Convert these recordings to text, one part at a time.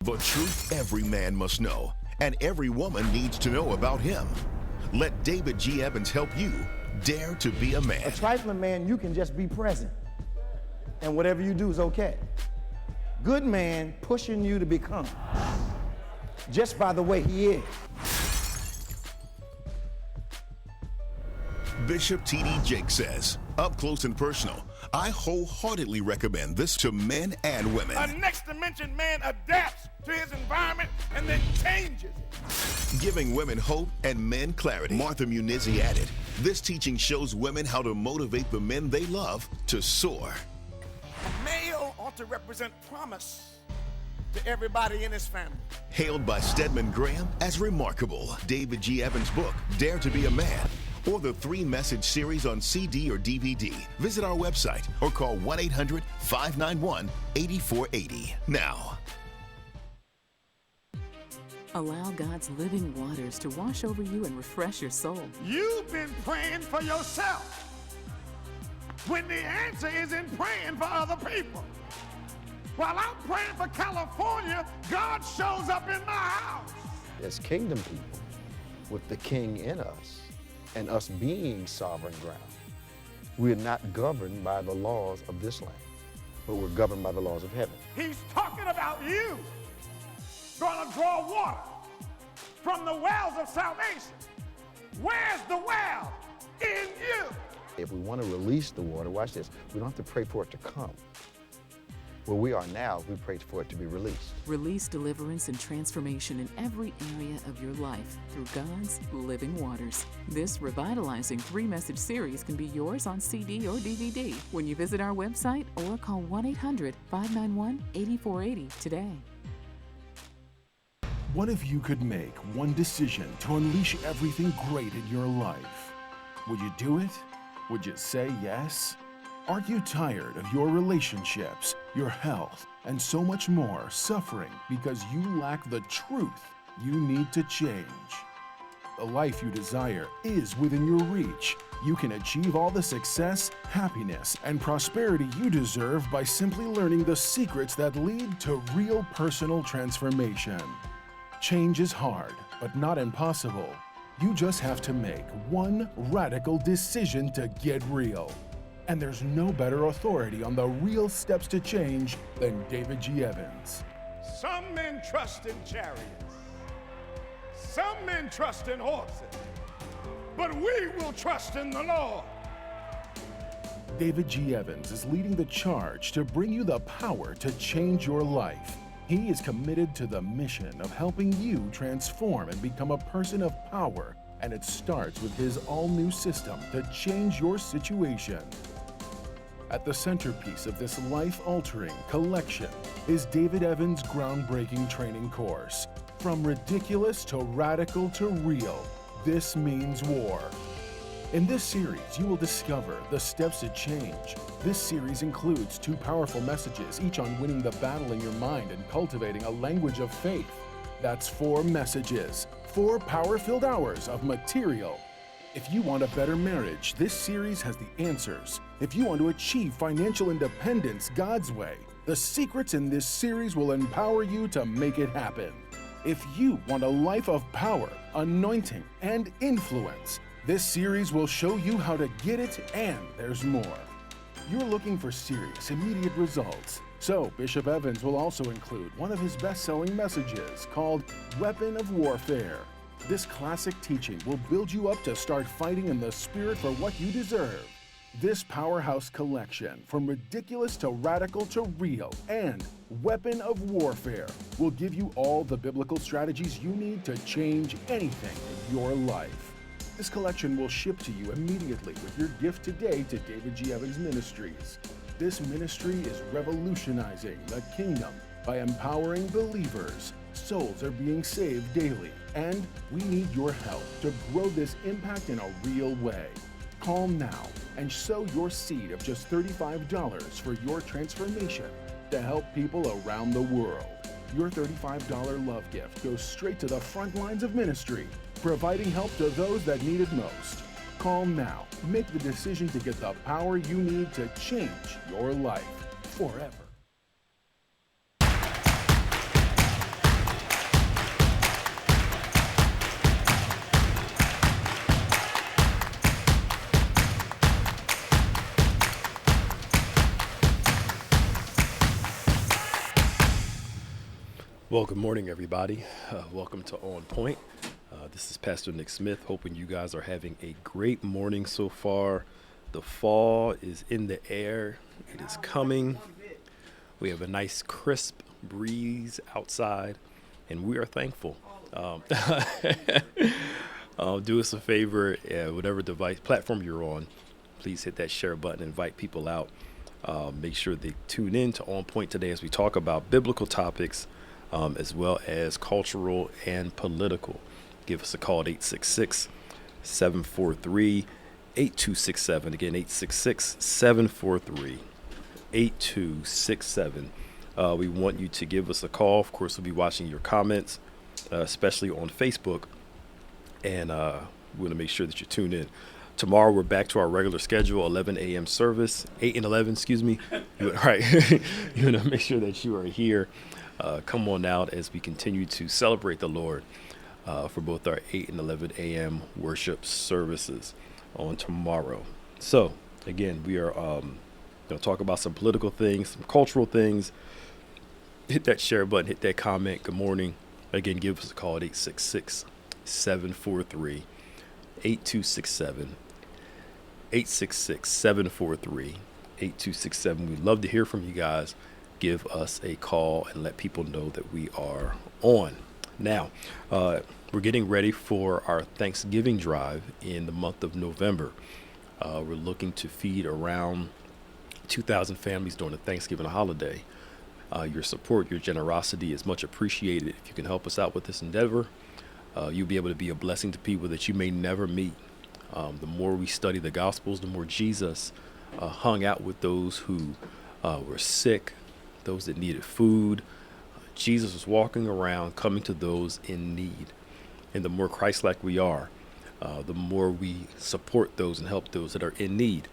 The truth every man must know, and every woman needs to know about him. Let David G. Evans help you dare to be a man. A trifling man, you can just be present, and whatever you do is okay. Good man pushing you to become, just by the way he is. Bishop T.D. Jakes says, up close and personal, I wholeheartedly recommend this to men and women. A next dimension man adapts to his environment and then changes it. Giving women hope and men clarity. Martha Munizzi added, this teaching shows women how to motivate the men they love to soar. A male ought to represent promise to everybody in his family. Hailed by Stedman Graham as remarkable. David G. Evans' book, Dare to be a Man, or the 3-message series on CD or DVD. Visit our website or call 1-800-591-8480 now. Allow God's living waters to wash over you and refresh your soul. You've been praying for yourself when the answer is in praying for other people. While I'm praying for California, God shows up in my house. As kingdom people, with the king in us, and us being sovereign ground, we're not governed by the laws of this land, but we're governed by the laws of heaven. He's talking about you going to draw water from the wells of salvation. Where's the well? In you. If we want to release the water, watch this, we don't have to pray for it to come. Where we are now, we pray for it to be released. Release deliverance and transformation in every area of your life through God's living waters. This revitalizing 3-message series can be yours on CD or DVD when you visit our website or call 1-800-591-8480 today. What if you could make one decision to unleash everything great in your life? Would you do it? Would you say yes? Aren't you tired of your relationships, your health, and so much more suffering because you lack the truth you need to change? The life you desire is within your reach. You can achieve all the success, happiness, and prosperity you deserve by simply learning the secrets that lead to real personal transformation. Change is hard, but not impossible. You just have to make one radical decision to get real. And there's no better authority on the real steps to change than David G. Evans. Some men trust in chariots. Some men trust in horses. But we will trust in the Lord. David G. Evans is leading the charge to bring you the power to change your life. He is committed to the mission of helping you transform and become a person of power, and it starts with his all-new system to change your situation. At the centerpiece of this life-altering collection is David Evans' groundbreaking training course. From ridiculous to radical to real, this means war. In this series, you will discover the steps to change. This series includes 2 powerful messages, each on winning the battle in your mind and cultivating a language of faith. That's 4 messages, 4 power-filled hours of material. If you want a better marriage, this series has the answers. If you want to achieve financial independence God's way, the secrets in this series will empower you to make it happen. If you want a life of power, anointing, and influence, this series will show you how to get it, and there's more. You're looking for serious, immediate results. So Bishop Evans will also include one of his best-selling messages called Weapon of Warfare. This classic teaching will build you up to start fighting in the spirit for what you deserve. This powerhouse collection, from ridiculous to radical to real, and Weapon of Warfare, will give you all the biblical strategies you need to change anything in your life. This collection will ship to you immediately with your gift today to David G. Evans Ministries. This ministry is revolutionizing the kingdom by empowering believers. Souls are being saved daily, and we need your help to grow this impact in a real way. Call now and sow your seed of just $35 for your transformation to help people around the world. Your $35 love gift goes straight to the front lines of ministry, providing help to those that need it most. Call now. Make the decision to get the power you need to change your life forever. Well, good morning, everybody. Welcome to On Point. This is Pastor Nick Smith, hoping you guys are having a great morning so far. The fall is in the air. It is coming. We have a nice crisp breeze outside, and we are thankful. Do us a favor, whatever device, platform you're on, please hit that share button, invite people out. Make sure they tune in to On Point today as we talk about biblical topics, as well as cultural and political. Give us a call at 866-743-8267. Again, 866-743-8267. We want you to give us a call. Of course, we'll be watching your comments, especially on Facebook. And we want to make sure that you tune in. Tomorrow, we're back to our regular schedule, 11 a.m. service, 8 and 11, excuse me. Right. You want to make sure that you are here. Come on out as we continue to celebrate the Lord for both our 8 and 11 a.m. worship services on tomorrow. So, again, we are going to talk about some political things, some cultural things. Hit that share button, hit that comment. Good morning. Again, give us a call at 866-743-8267. 866-743-8267. We'd love to hear from you guys. Give us a call and let people know that we are on. Now, we're getting ready for our Thanksgiving drive in the month of November. We're looking to feed around 2,000 families during the Thanksgiving holiday. Your support, your generosity is much appreciated. If you can help us out with this endeavor, you'll be able to be a blessing to people that you may never meet. The more we study the Gospels, the more Jesus hung out with those who were sick, those that needed food. Jesus was walking around, coming to those in need. And the more Christ-like we are, the more we support those and help those that are in need.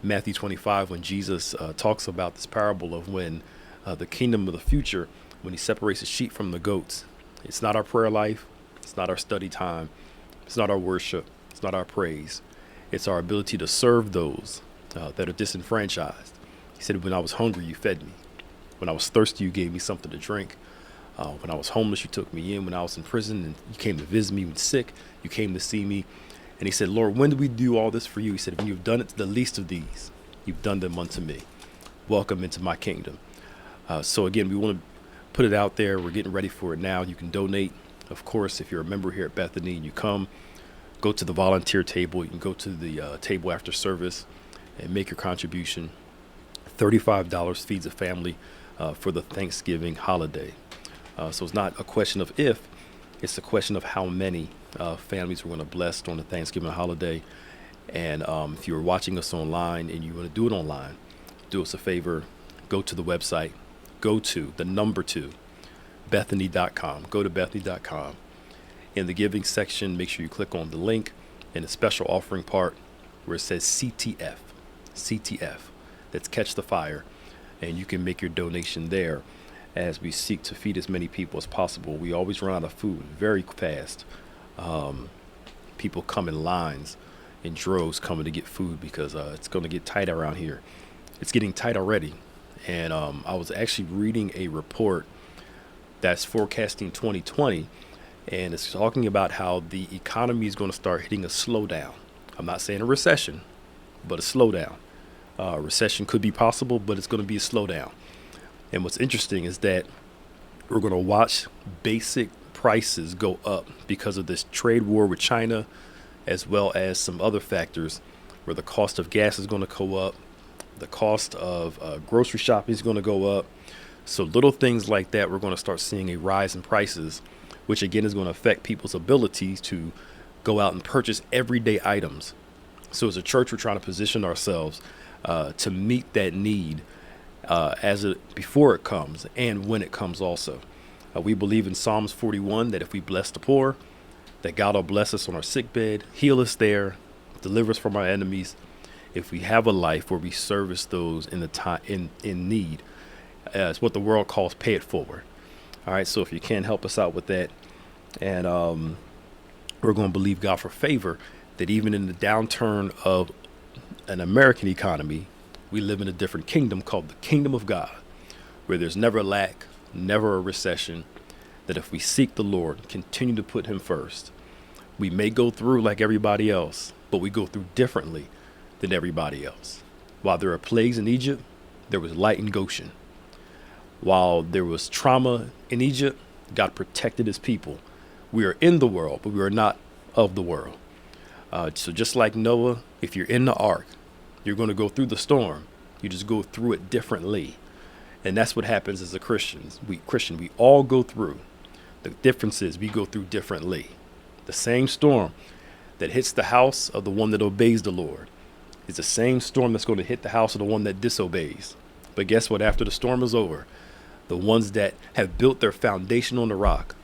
Matthew 25, when Jesus talks about this parable of when the kingdom of the future, when he separates the sheep from the goats, it's not our prayer life, it's not our study time, it's not our worship, it's not our praise. It's our ability to serve those that are disenfranchised. He said, when I was hungry, you fed me. When I was thirsty, you gave me something to drink. When I was homeless, you took me in. When I was in prison, and you came to visit me. When sick, you came to see me. And he said, Lord, when did we do all this for you? He said, when you've done it to the least of these, you've done them unto me. Welcome into my kingdom. So again, we want to put it out there. We're getting ready for it now. You can donate. Of course, if you're a member here at Bethany and you come, go to the volunteer table. You can go to the table after service and make your contribution. $35 feeds a family for the Thanksgiving holiday. So it's not a question of if, it's a question of how many families we're going to bless on the Thanksgiving holiday. And if you're watching us online and you want to do it online, do us a favor, go to the website, go to the number 2, Bethany.com. Go to Bethany.com. In the giving section, make sure you click on the link in the special offering part where it says CTF. That's Catch the Fire. And you can make your donation there as we seek to feed as many people as possible. We always run out of food very fast. People come in lines in droves coming to get food because it's going to get tight around here. It's getting tight already. And I was actually reading a report that's forecasting 2020, and it's talking about how the economy is going to start hitting a slowdown. I'm not saying a recession, but a slowdown. Recession could be possible, but it's going to be a slowdown. And what's interesting is that we're going to watch basic prices go up because of this trade war with China, as well as some other factors where the cost of gas is going to go up. The cost of grocery shopping is going to go up. So little things like that, we're going to start seeing a rise in prices, which again is going to affect people's ability to go out and purchase everyday items. So as a church, we're trying to position ourselves to meet that need before it comes and when it comes also. We believe in Psalms 41 that if we bless the poor, that God will bless us on our sick bed, heal us there, deliver us from our enemies. If we have a life where we service those in the time in need, it's what the world calls pay it forward. All right, so if you can help us out with that, and we're going to believe God for favor that even in the downturn of an American economy, we live in a different kingdom called the kingdom of God, where there's never lack, never a recession, that if we seek the Lord, continue to put him first, we may go through like everybody else, but we go through differently than everybody else. While there are plagues in Egypt, there was light in Goshen. While there was trauma in Egypt, God protected his people. We are in the world, but we are not of the world. So just like Noah, if you're in the ark, you're going to go through the storm. You just go through it differently. And that's what happens as a Christian. We all go through. The difference is we go through differently. The same storm that hits the house of the one that obeys the Lord is the same storm that's going to hit the house of the one that disobeys. But guess what? After the storm is over, the ones that have built their foundation on the rock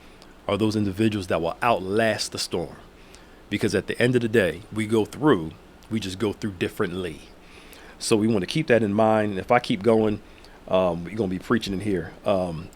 are those individuals that will outlast the storm. Because at the end of the day, we just go through differently. So we want to keep that in mind. And if I keep going, we're going to be preaching in here. But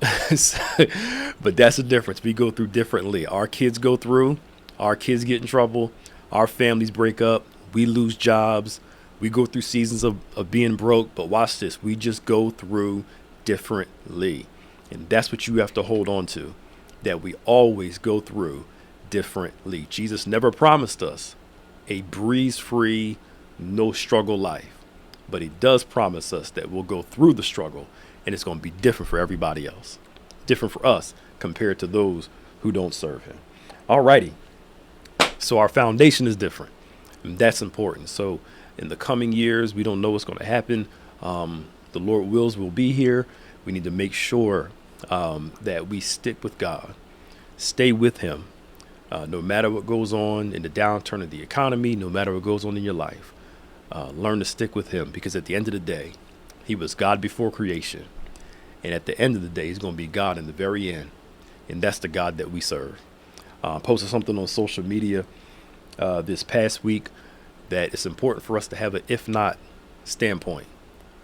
that's the difference. We go through differently. Our kids go through. Our kids get in trouble. Our families break up. We lose jobs. We go through seasons of being broke. But watch this. We just go through differently. And that's what you have to hold on to, that we always go through differently. Jesus never promised us a breeze-free, no struggle life. But he does promise us that we'll go through the struggle, and it's going to be different for everybody else. Different for us compared to those who don't serve him. All righty. So our foundation is different, and that's important. So in the coming years, we don't know what's going to happen. The Lord wills we'll be here. We need to make sure that we stick with God, stay with him, no matter what goes on in the downturn of the economy, no matter what goes on in your life. Learn to stick with him, because at the end of the day, he was God before creation. And at the end of the day, he's going to be God in the very end. And that's the God that we serve. Posted something on social media this past week that it's important for us to have an if not standpoint.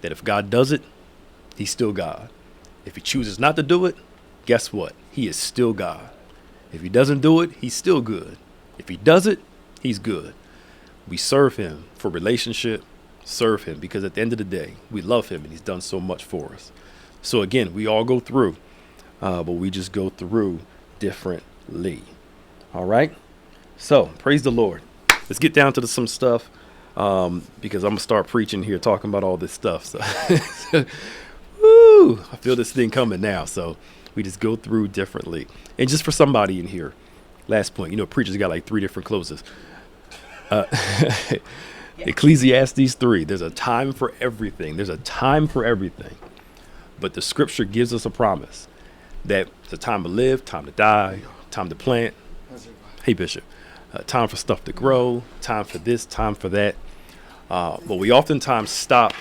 That if God does it, he's still God. If he chooses not to do it, guess what? He is still God. If he doesn't do it, he's still good. If he does it, he's good. We serve him for relationship, serve him because at the end of the day, we love him and he's done so much for us. So again, we all go through, but we just go through differently. All right. So praise the Lord. Let's get down to some stuff because I'm going to start preaching here, talking about all this stuff. So woo, I feel this thing coming now. So we just go through differently. And just for somebody in here, last point, preachers got like 3 different closes. Ecclesiastes 3, there's a time for everything. There's a time for everything. But the scripture gives us a promise that it's a time to live, time to die, time to plant. Hey, Bishop, time for stuff to grow, time for this, time for that. But we oftentimes stop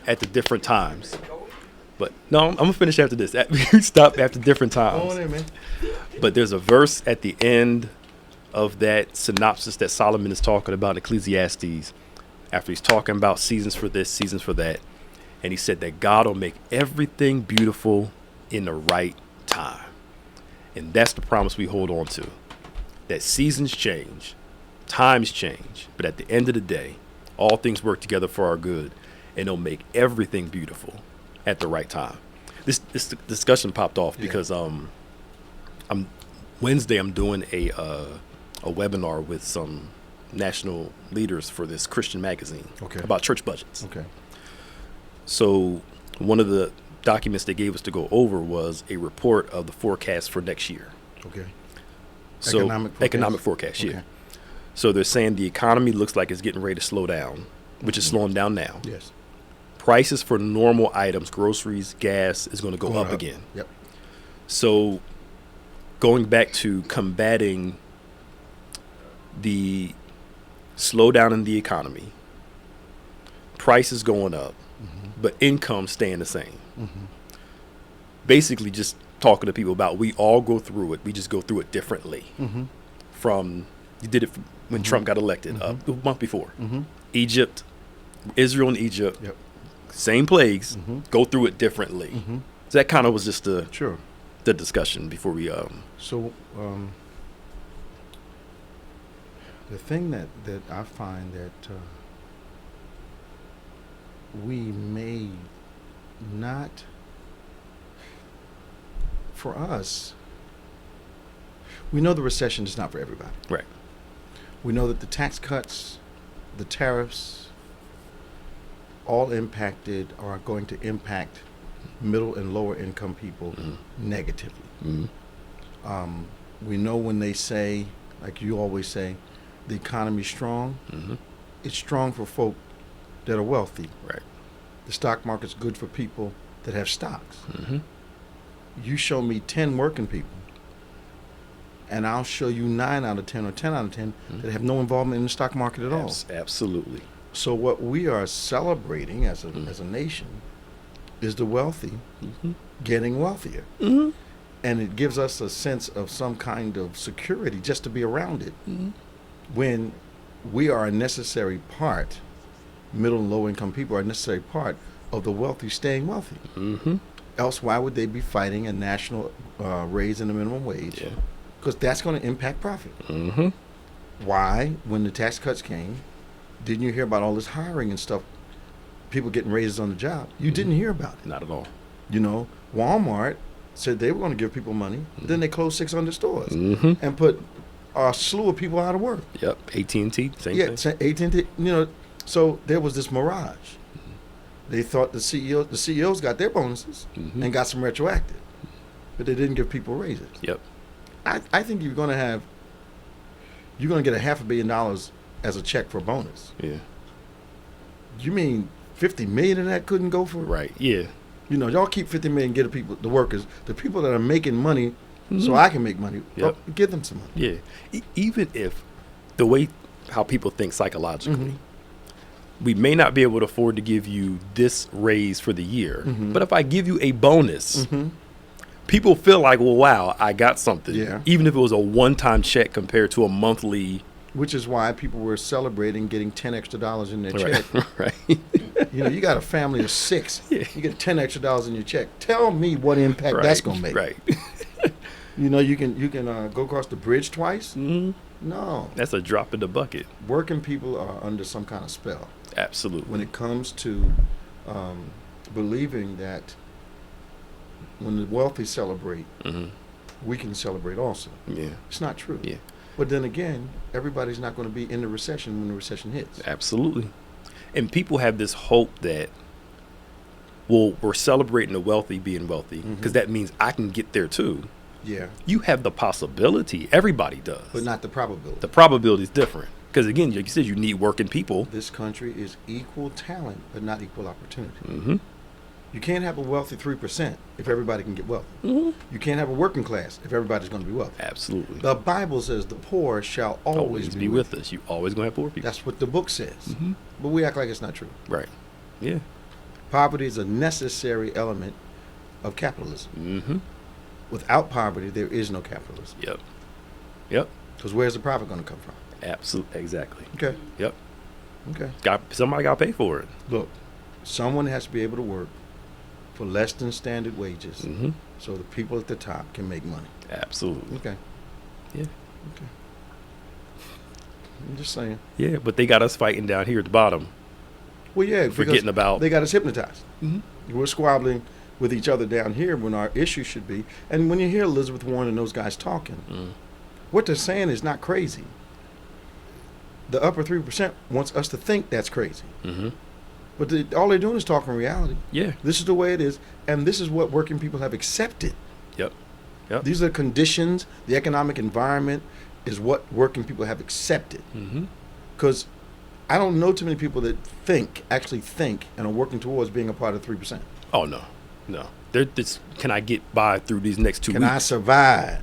at the different times. But no, I'm going to finish after this. We stop after different times. Go on in, man. But there's a verse at the end of that synopsis that Solomon is talking about in Ecclesiastes, after he's talking about seasons for this, seasons for that. And he said that God will make everything beautiful in the right time. And that's the promise we hold on to, that seasons change, times change, but at the end of the day, all things work together for our good, and he'll make everything beautiful at the right time. This discussion popped off because Wednesday I'm doing a webinar with some national leaders for this Christian magazine about church budgets. Okay. So one of the documents they gave us to go over was a report of the forecast for next year. Okay. So economic forecast, yeah. So they're saying the economy looks like it's getting ready to slow down, which is slowing down now. Yes. Prices for normal items, groceries, gas, is going to go up again. Yep. So going back to combating the slowdown in the economy, prices going up, but income staying the same. Basically just talking to people about we all go through it. We just go through it differently. From, you did it when Trump got elected, a month before. Egypt, Israel and Egypt, same plagues, go through it differently. So that kind of was just the discussion before we... So the thing that I find that we may not for us, we know the recession is not for everybody. Right. We know that the tax cuts, the tariffs, all impacted or are going to impact middle and lower income people negatively. We know when they say, like you always say, the economy's strong, it's strong for folk that are wealthy. Right. The stock market's good for people that have stocks. You show me 10 working people, and I'll show you 9 out of 10 or 10 out of 10 that have no involvement in the stock market at all. Absolutely. So what we are celebrating as a nation is the wealthy getting wealthier. And it gives us a sense of some kind of security just to be around it when we are a necessary part, middle and low income people are a necessary part of the wealthy staying wealthy. Else, why would they be fighting a national raise in the minimum wage? Because that's going to impact profit. Why, when the tax cuts came, didn't you hear about all this hiring and stuff, people getting raises on the job? You didn't hear about it. Not at all. You know, Walmart said they were going to give people money. Then they closed 600 stores and put a slew of people out of work. Yep. AT&T, same thing. AT&T, you know, so there was this mirage. They thought the CEOs got their bonuses and got some retroactive, but they didn't give people raises. Yep. I think you're going to get $500 million as a check for a bonus. Yeah. You mean 50 million of that couldn't go for? Right. Yeah. You know, y'all keep 50 million, get the workers, the people that are making money, so I can make money. Yep. Give them some money. Yeah. Even if the way how people think psychologically, we may not be able to afford to give you this raise for the year, but if I give you a bonus, people feel like, well, wow, I got something. Yeah. Even if it was a one-time check compared to a monthly. Which is why people were celebrating getting $10 extra in their check. Right. You know, you got a family of 6. You get $10 extra in your check. Tell me what impact that's going to make. Right. You know, you can go across the bridge twice. No. That's a drop in the bucket. Working people are under some kind of spell. Absolutely. When it comes to believing that when the wealthy celebrate, we can celebrate also. Yeah. It's not true. Yeah. But then again, everybody's not going to be in the recession when the recession hits. Absolutely. And people have this hope that, well, we're celebrating the wealthy being wealthy because that means I can get there too. Yeah. You have the possibility. Everybody does. But not the probability. The probability is different. Because again, like you said, you need working people. This country is equal talent, but not equal opportunity. You can't have a wealthy 3% if everybody can get wealthy. You can't have a working class if everybody's going to be wealthy. Absolutely. The Bible says the poor shall always be with us. You always going to have poor people. That's what the book says. But we act like it's not true. Right. Yeah. Poverty is a necessary element of capitalism. Without poverty, there is no capitalism. Yep. Because where's the profit going to come from? Absolutely. Exactly. Okay. Yep. Okay. Somebody got to pay for it. Look, someone has to be able to work for less than standard wages so the people at the top can make money. Absolutely. Okay. Yeah. Okay. I'm just saying. Yeah, but they got us fighting down here at the bottom. Well, yeah. Forgetting about. They got us hypnotized. We're squabbling with each other down here when our issue should be. And when you hear Elizabeth Warren and those guys talking, what they're saying is not crazy. The upper 3% wants us to think that's crazy. But all they're doing is talking reality. Yeah. This is the way it is, and this is what working people have accepted. Yep. These are conditions, the economic environment is what working people have accepted. Because I don't know too many people that actually think, and are working towards being a part of 3%. Oh, no. Can I get by through these next 2 weeks? Can I survive?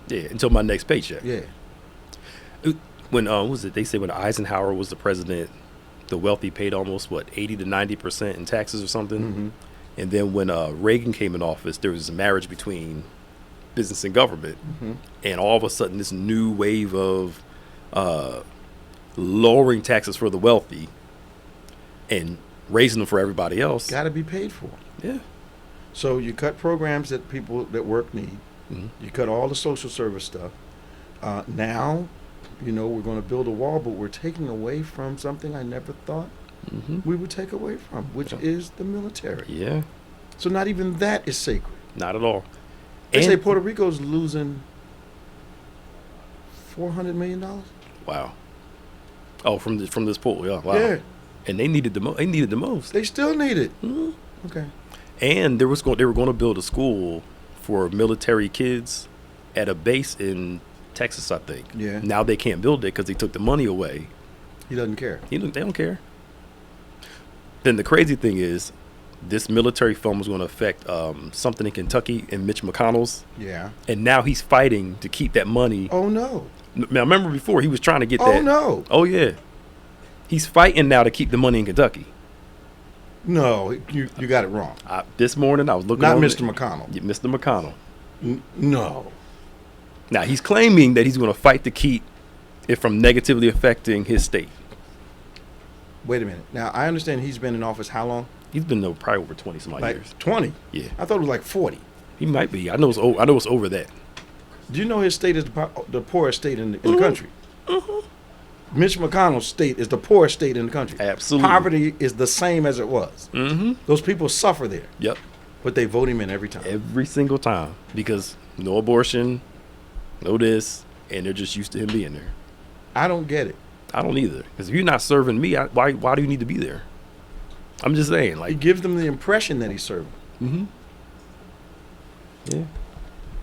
Yeah, until my next paycheck. Yeah. When, what was it? They say when Eisenhower was the president, the wealthy paid almost 80 to 90% in taxes or something. And then when Reagan came in office, there was a marriage between business and government, and all of a sudden this new wave of lowering taxes for the wealthy and raising them for everybody else. Got to be paid for. Yeah. So you cut programs that people that work need. You cut all the social service stuff. Now, you know, we're going to build a wall, but we're taking away from something I never thought we would take away from, which is the military. Yeah. So not even that is sacred. Not at all. They say Puerto Rico's losing $400 million. Wow. Oh, from this pool, yeah. Wow. Yeah. And they needed the most. They needed the most. They still need it. Okay. And they were going to build a school for military kids at a base in Texas, I think. Yeah. Now they can't build it because they took the money away. He doesn't care. They don't care. Then the crazy thing is, this military fund was going to affect something in Kentucky in Mitch McConnell's. Yeah. And now he's fighting to keep that money. Oh, no. Now, remember before he was trying to get that. Oh, no. Oh, yeah. He's fighting now to keep the money in Kentucky. No, you got it wrong. This morning I was looking. Not over Mr. McConnell. Yeah, Mr. McConnell. No. Now he's claiming that he's going to fight to keep it from negatively affecting his state. Wait a minute. Now, I understand he's been in office how long? He's been there probably over 20 some odd Like years. 20? Yeah. I thought it was like 40. He might be. I know it's over that. Do you know his state is the poorest state in the country? Mitch McConnell's state is the poorest state in the country. Absolutely. Poverty is the same as it was. Those people suffer there. Yep. But they vote him in every time. Every single time, because no abortion, no this, and they're just used to him being there. I don't get it. I don't either. Because if you're not serving me, why do you need to be there? I'm just saying, He like, gives them the impression that he's serving. yeah.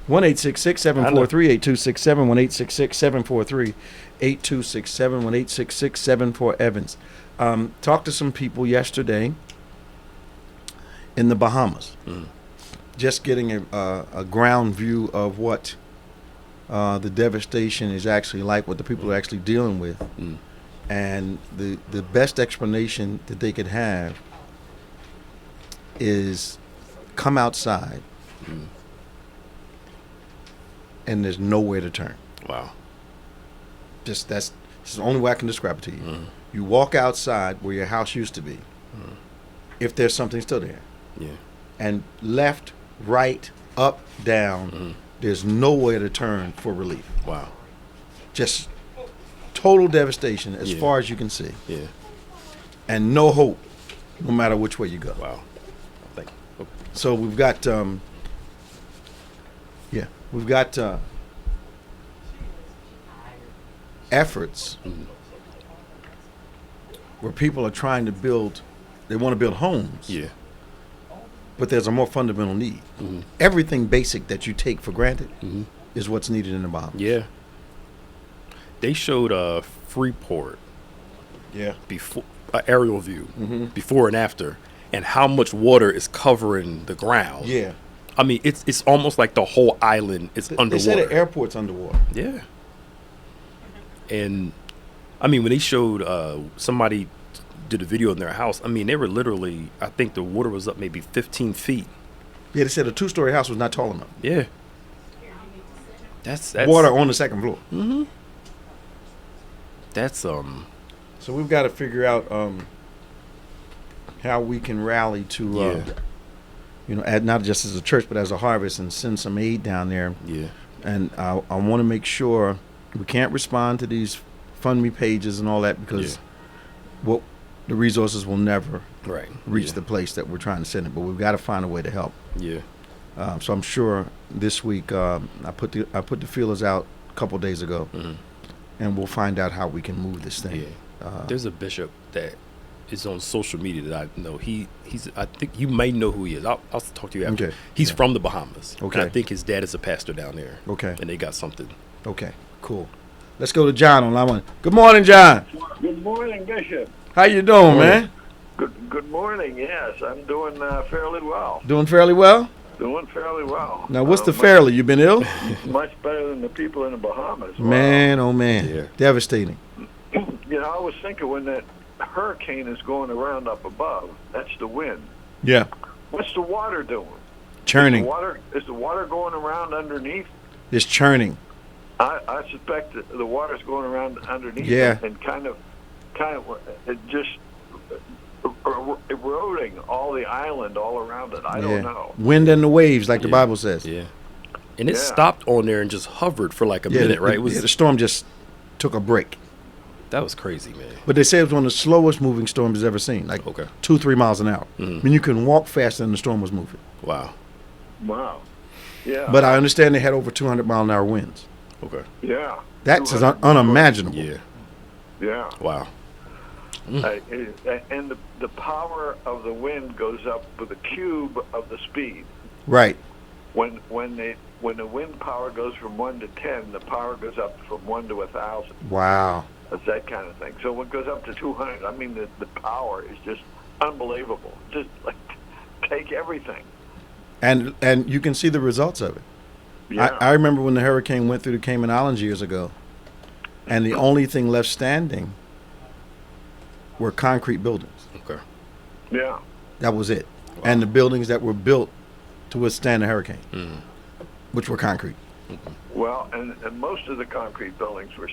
1-866-743-8267, 1-866-743-8267, 1-866-74-EVANS. Talked to some people yesterday in the Bahamas. Just getting a ground view of what the devastation is actually like, what the people are actually dealing with. And the best explanation that they could have is come outside and there's nowhere to turn. Wow. This is the only way I can describe it to you. You walk outside where your house used to be, if there's something still there. Yeah. And left, right, up, down, there's nowhere to turn for relief. Wow. Just total devastation as far as you can see. Yeah. And no hope, no matter which way you go. Wow. Thank you. Okay. So we've got, efforts where people are trying to build, they want to build homes. Yeah. But there's a more fundamental need. Everything basic that you take for granted is what's needed in the Bahamas. Yeah. They showed Freeport. Yeah. Before aerial view, before and after, and how much water is covering the ground. Yeah. I mean, it's almost like the whole island is underwater. They said the airport's underwater. Yeah. And I mean, when they showed somebody did a video in their house, I mean, they were literally, I think the water was up maybe 15 feet. Yeah, they said a 2-story house was not tall enough. Yeah. That's Water on the second floor. That's So we've got to figure out how we can rally to, not just as a church, but as a harvest, and send some aid down there. Yeah. And I want to make sure we can't respond to these fund me pages and all that because the resources will never reach the place that we're trying to send it. But we've got to find a way to help. Yeah. So I'm sure this week I put the feelers out a couple days ago, and we'll find out how we can move this thing. Yeah. There's a bishop that is on social media that I know. He's I think you may know who he is. I'll talk to you after. Okay. He's from the Bahamas. Okay. And I think his dad is a pastor down there. Okay. And they got something. Okay. Cool. Let's go to John on line one. Good morning, John. Good morning, Bishop. How you doing, man? Good morning. Yes, I'm doing fairly well. Doing fairly well? Doing fairly well. Now, what's the fairly? You been ill? Much better than the people in the Bahamas. Wow. Man, oh man. Yeah. Devastating. You know, I was thinking when that hurricane is going around up above, that's the wind. Yeah. What's the water doing? Churning. Is the water going around underneath? It's churning. I suspect that the water's going around underneath and kind of it just eroding all the island all around it. I don't know. Wind and the waves, like the Bible says. Yeah. And it stopped on there and just hovered for like a minute, right? The storm just took a break. That was crazy, man. But they say it was one of the slowest moving storms ever seen, like 2-3 miles an hour. I mean, you couldn't walk faster than the storm was moving. Wow. Wow. Yeah. But I understand they had over 200-mile-an-hour winds. Okay. Yeah. That's 200 unimaginable. Yeah. Yeah. Wow. And the power of the wind goes up with the cube of the speed. Right. When the wind power goes from 1 to 10, the power goes up from 1 to 1,000. Wow. It's that kind of thing. So when it goes up to 200, I mean, the power is just unbelievable. Just like take everything. And you can see the results of it. Yeah. I remember when the hurricane went through the Cayman Islands years ago, and the only thing left standing were concrete buildings. Okay. Yeah. That was it. Wow. And the buildings that were built to withstand the hurricane, which were concrete. Well, and most of the concrete buildings were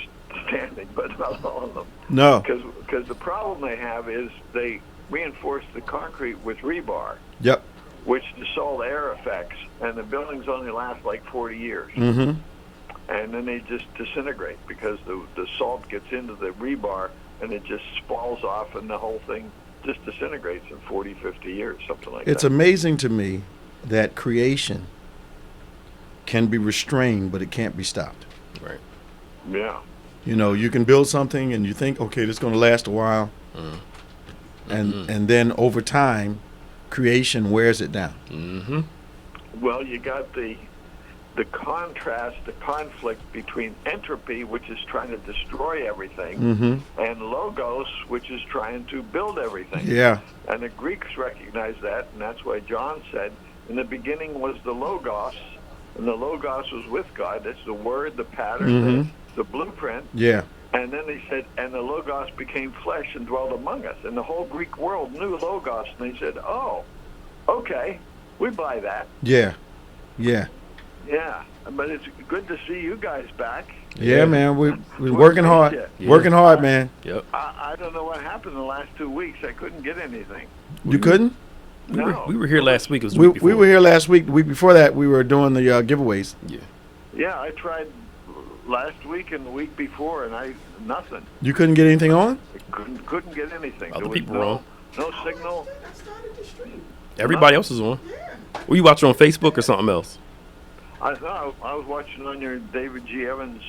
standing, but not all of them. No. Because the problem they have is they reinforce the concrete with rebar. Yep. Which the salt air affects, and the buildings only last like 40 years. Mm-hmm. And then they just disintegrate because the salt gets into the rebar and it just falls off, and the whole thing just disintegrates in 40, 50 years, something like that. It's amazing to me that creation can be restrained, but it can't be stopped. Right. Yeah. You know, you can build something and you think, okay, this is going to last a while. And then over time, creation wears it down. Mm-hmm. Well, you got the contrast, the conflict between entropy, which is trying to destroy everything, and logos, which is trying to build everything. Yeah. And the Greeks recognized that, and that's why John said, in the beginning was the logos, and the logos was with God. That's the word, the pattern, the blueprint. Yeah. And then he said, and the Logos became flesh and dwelt among us. And the whole Greek world knew Logos. And they said, oh, okay, we buy that. Yeah. Yeah. Yeah. But it's good to see you guys back. Yeah, man. We're working hard. Yeah. Working hard, man. Yep. I don't know what happened the last 2 weeks. I couldn't get anything. You couldn't? No. We were here last week. It was the week before. We were here last week. The week before that, we were doing the giveaways. Yeah. Yeah, I tried last week and the week before, and nothing. You couldn't get anything on? I couldn't get anything. Other There was people were on. no signal. Everybody else was on. Were you watching on Facebook or something else? I was watching on your David G. Evans.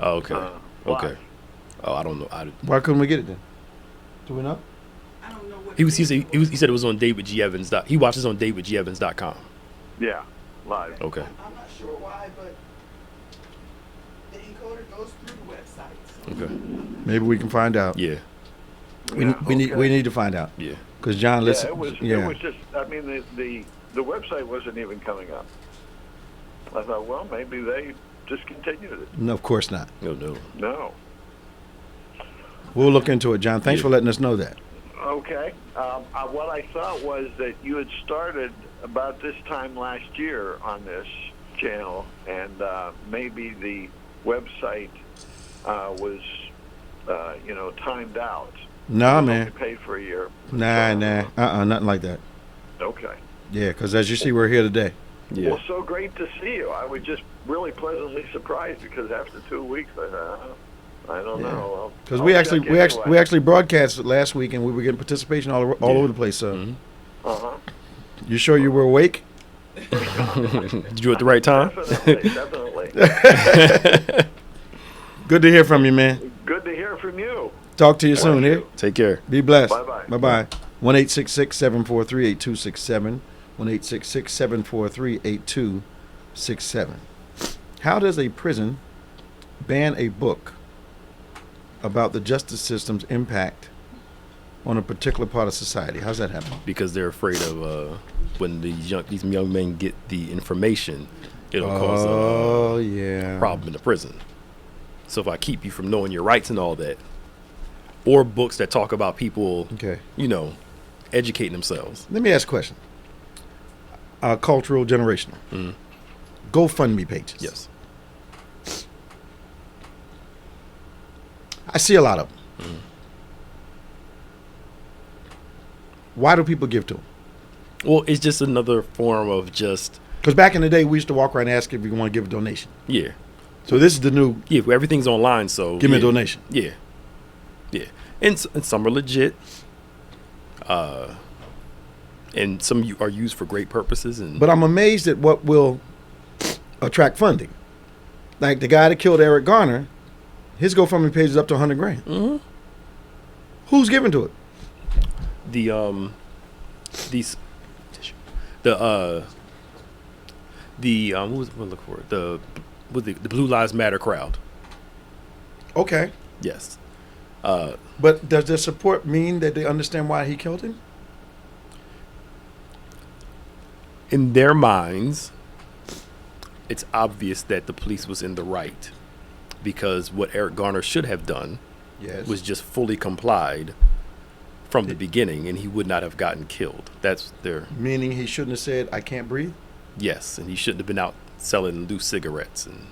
Oh, okay. Okay. live. Oh, I don't know. Why couldn't we get it then? Do we know? He said it was on David G. Evans. He watches on DavidGEvans.com. Yeah, live. Okay. I'm not sure why, but the encoder goes through the website. So. Okay. Maybe we can find out. Yeah. We need to find out. Yeah. Because John, listen. It was just. I mean, the website wasn't even coming up. I thought, well, maybe they discontinued it. No, of course not. No. We'll look into it, John. Thanks for letting us know that. Okay. What I thought was that you had started about this time last year on this channel, and maybe the website was, timed out. Nah, man. Only paid for a year. Nah. Nothing like that. Okay. Yeah, because as you see, we're here today. Yeah. Well, so great to see you. I was just really pleasantly surprised because after 2 weeks, I thought, I don't know. Because we actually broadcast it last week, and we were getting participation all over the place. So, You sure you were awake? Did you at the right time? Definitely. Good to hear from you, man. Good to hear from you. Talk to you soon. Here. Take care. Be blessed. Bye-bye. Bye-bye. 1-866-743-8267. 1-866-743-8267. How does a prison ban a book about the justice system's impact on a particular part of society? How's that happen? Because they're afraid of when these young men get the information, it'll cause a problem in the prison. So if I keep you from knowing your rights and all that, or books that talk about people, educating themselves. Let me ask a question. Cultural generational. GoFundMe pages. Yes. I see a lot of them. Why do people give to them? Well, it's just another form of just... Because back in the day, we used to walk around and ask if you want to give a donation. Yeah. So this is the new... Yeah, everything's online, so... Give me a donation. Yeah. Yeah. And some are legit. And some are used for great purposes. But I'm amazed at what will attract funding. Like the guy that killed Eric Garner, his GoFundMe page is up to $100,000. Mm-hmm. Who's giving to it? The what was what look for the Blue Lives Matter crowd. Okay. Yes. But does their support mean that they understand why he killed him? In their minds, it's obvious that the police was in the right, because what Eric Garner should have done was just fully complied from the beginning, and he would not have gotten killed. That's their... Meaning he shouldn't have said, "I can't breathe"? Yes, and he shouldn't have been out selling loose cigarettes. And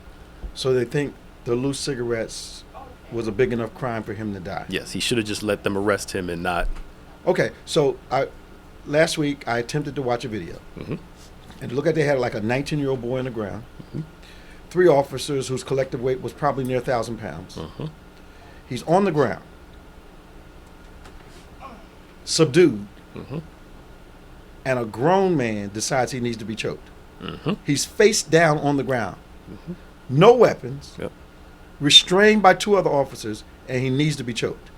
so they think the loose cigarettes was a big enough crime for him to die? Yes, he should have just let them arrest him and not... Okay, so last week I attempted to watch a video. Mm-hmm. And it looked like they had like a 19-year-old boy on the ground. Mm-hmm. 3 officers whose collective weight was probably near 1,000 pounds. Mm-hmm. He's on the ground, subdued, Mm-hmm. and a grown man decides he needs to be choked. Mm-hmm. He's face down on the ground, Mm-hmm. no weapons, Yep. restrained by 2 other officers, and he needs to be choked.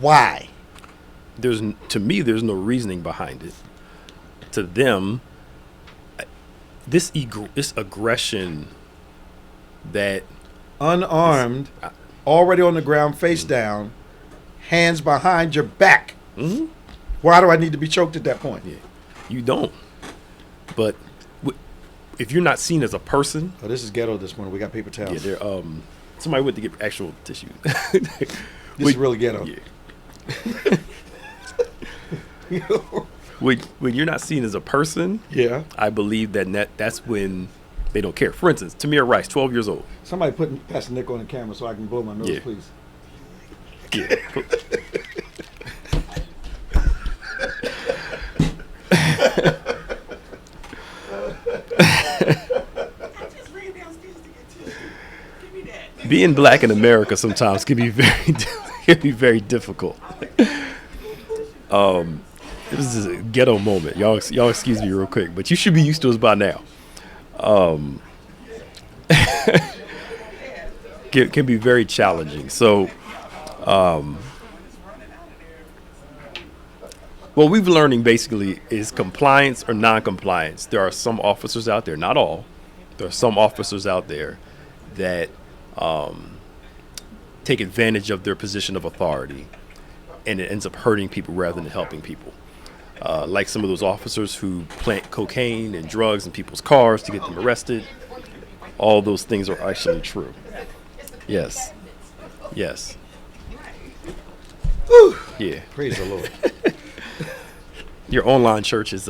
Why? To me, there's no reasoning behind it. To them, this aggression that... Unarmed, already on the ground, face down, hands behind your back. Mm-hmm. Why do I need to be choked at that point? Yeah, you don't. But if you're not seen as a person... Oh, this is ghetto this morning. We got paper towels. Yeah, somebody went to get actual tissue. This is really ghetto. Yeah. When you're not seen as a person, yeah, I believe that's when they don't care. For instance, Tamir Rice, 12 years old. Somebody put Pastor Nick on the camera so I can blow my nose, please. Yeah. Being black in America sometimes can be very difficult. This is a ghetto moment. Y'all excuse me real quick, but you should be used to us by now. Can be very challenging. So, what we've learning basically is compliance or non-compliance. There are some officers out there, not all. There are some officers out there that take advantage of their position of authority, and it ends up hurting people rather than helping people. Like some of those officers who plant cocaine and drugs in people's cars to get them arrested. All those things are actually true. Yes. Yes. Whew. Yeah. Praise the Lord. Your online church is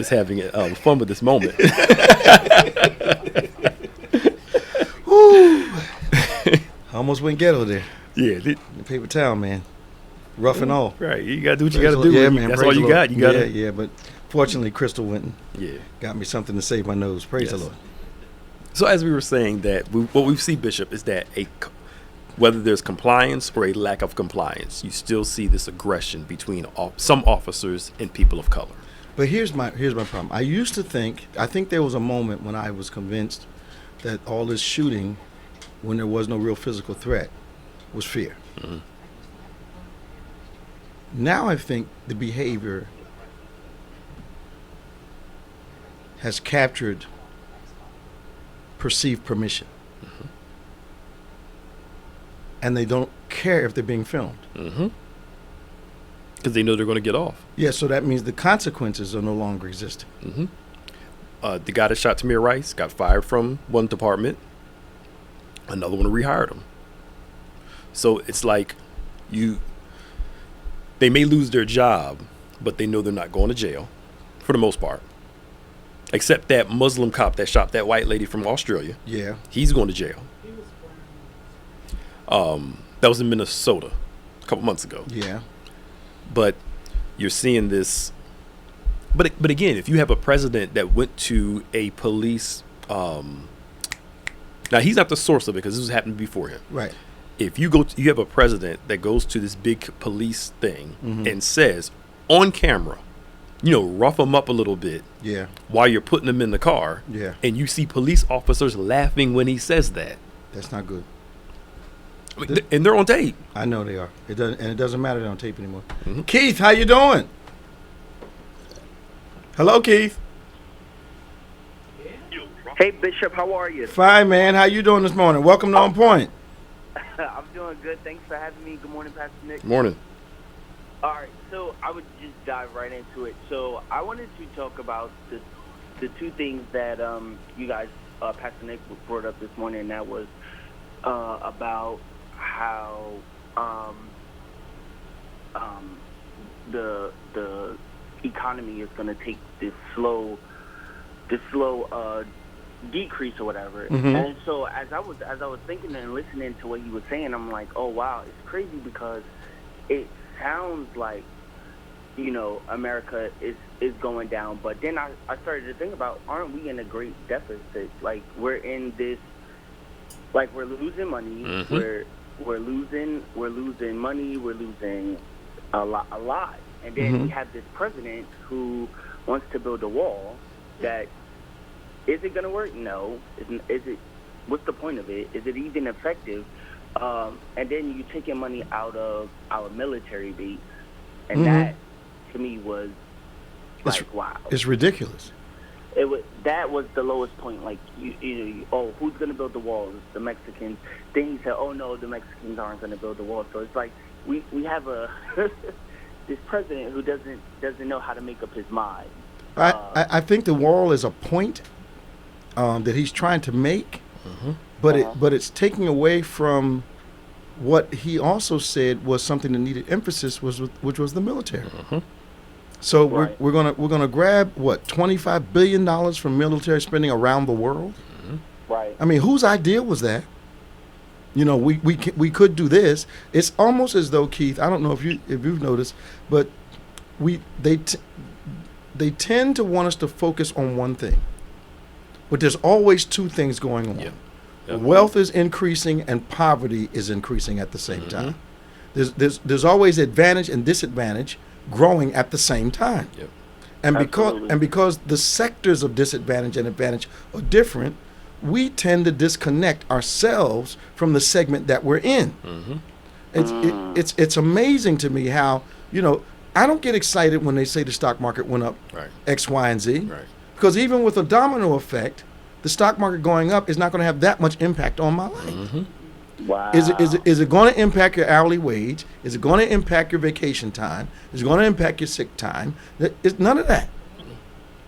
having fun with this moment. Woo. I almost went ghetto there. Yeah. The paper towel, man. Rough and all. Right. You gotta do what you gotta do. Yeah, man. That's all you got. You gotta. Yeah. But fortunately, Crystal went and Yeah. got me something to save my nose. Praise the Lord. So as we were saying, that what we see, Bishop, is that whether there's compliance or a lack of compliance, you still see this aggression between some officers and people of color. But here's my problem. I think there was a moment when I was convinced that all this shooting, when there was no real physical threat, was fear. Mm-hmm. Now I think the behavior has captured perceived permission. Mm-hmm. And they don't care if they're being filmed. Mm-hmm. Because they know they're going to get off. Yeah, so that means the consequences are no longer existing. Mm-hmm. The guy that shot Tamir Rice got fired from one department. Another one rehired him. So it's like they may lose their job, but they know they're not going to jail for the most part. Except that Muslim cop that shot that white lady from Australia. Yeah. He's going to jail. That was in Minnesota a couple months ago. Yeah. But you're seeing this. But again, if you have a president that went to a police, now he's not the source of it because this was happening before him. Right. If you have a president that goes to this big police thing mm-hmm. and says on camera, rough them up a little bit. Yeah. While you're putting them in the car. Yeah. And you see police officers laughing when he says that. That's not good. I mean, and they're on tape. I know they are. It doesn't matter they're on tape anymore. Mm-hmm. Keith, how you doing? Hello, Keith. Hey, Bishop, how are you? Fine, man. How you doing this morning? Welcome to On Point. I'm doing good. Thanks for having me. Good morning, Pastor Nick. Morning. All right, so I would just dive right into it. So I wanted to talk about the two things that you guys, Pastor Nick, brought up this morning, and that was about how the economy is going to take this slow decrease or whatever. Mm-hmm. And so as I was thinking and listening to what he was saying, I'm like, oh wow, it's crazy because it sounds like, America is going down, but then I started to think about, aren't we in a great deficit? Like we're in this, like we're losing money, mm-hmm. we're losing money, we're losing a lot, and then mm-hmm. we have this president who wants to build a wall that. Is it going to work? No. Is it? What's the point of it? Is it even effective? And then you taking money out of our military base, and mm-hmm. that to me was like, wow. It's ridiculous. That was the lowest point. Like, who's going to build the walls? The Mexicans. Then he said, oh no, the Mexicans aren't going to build the wall. So it's like we have this president who doesn't know how to make up his mind. I think the wall is a point that he's trying to make, mm-hmm. but it's taking away from what he also said was something that needed emphasis, which was the military. Mm-hmm. So right. we're gonna grab what $25 billion from military spending around the world. Mm-hmm. Right. I mean, whose idea was that? We could do this. It's almost as though, Keith, I don't know if you've noticed, but they tend to want us to focus on one thing. But there's always two things going on. Yeah. Yep. Wealth is increasing and poverty is increasing at the same mm-hmm. time. There's always advantage and disadvantage growing at the same time. Yep. And because the sectors of disadvantage and advantage are different, we tend to disconnect ourselves from the segment that we're in. Mm-hmm. It's amazing to me how, I don't get excited when they say the stock market went up Right. X, Y, and Z. Right. Because even with a domino effect, the stock market going up is not going to have that much impact on my life. Mm-hmm. Wow. Is it going to impact your hourly wage? Is it going to impact your vacation time? Is it going to impact your sick time? It's none of that.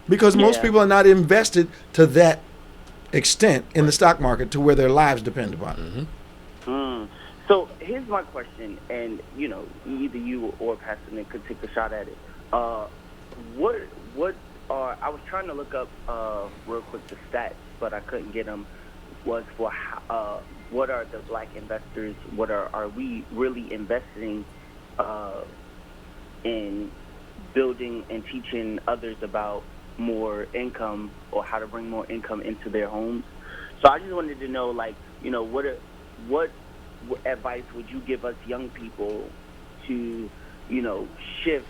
Because most people are not invested to that extent in the stock market to where their lives depend upon it. Mm-hmm. So here's my question, and either you or Pastor Nick could take a shot at it. I was trying to look up real quick the stats, but I couldn't get them. Was for what are the black investors? Are we really investing in building and teaching others about more income or how to bring more income into their homes? So I just wanted to know, what advice would you give us young people to, shift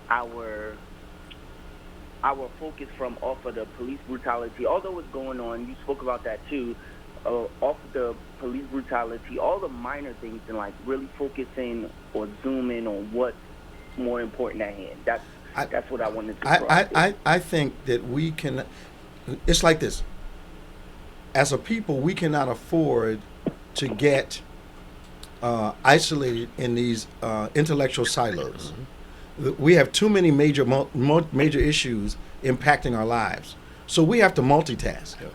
our focus from off of the police brutality, although it's going on, you spoke about that too, off of the police brutality, all the minor things, and really focusing or zooming on what's more important at hand. That's what I wanted to I think that we can, it's like this. As a people, we cannot afford to get isolated in these intellectual silos. Mm-hmm. We have too many major issues impacting our lives, so we have to multitask. Yep.